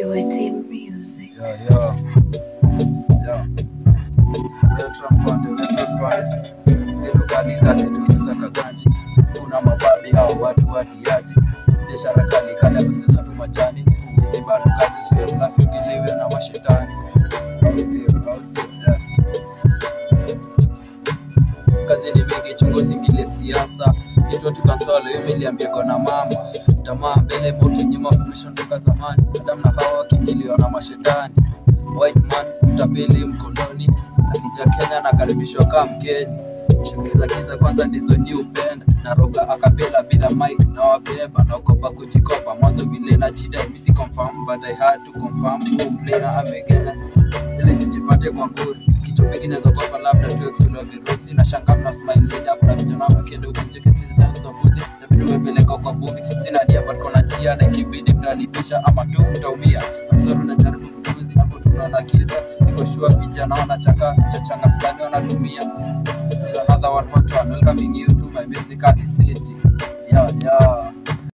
Purity Music. Yeah. Retro pande. Ndio kali kazi tusaka ganji. Kuna mababi hao watu watiaji. Biashara kali msisa tu majani. Hizi bado kazi sio unafikiriwe na mashetani. Kazi ni mingi chungo zingine siasa. Kitu tukansole niliambia kwa na mama. Tamaa mbele moto nyuma formation toka zamani. Adam na Hawa kingilio na mashetani. White man utapeli mkoloni. Akija Kenya na karibishwa kama mgeni. Shughuli za kiza kwanza ndizo ni upenda. Na roga akapela bila mic na wabeba. Na ukopa kujikopa mwanzo vile na jida. Misi confirm but I had to confirm. Play na amegenya ili sijipate kwa nguri. Kicho pengine za kwa labda tu explore virusi. Na shanga na smile lenya kuna vijana wakende ukimcheke sisi za mbuzi. Na vitu wepeleka kwa bumi. Sina nia but kona njia na ikibidi mtanipisha ama tu utaumia. Mzoro na jaribu kutuzi hapo tunaona kiza. Niko sure picha naona changa fulani wanatumia. Another one hot one welcoming you to my musical city. Yeah.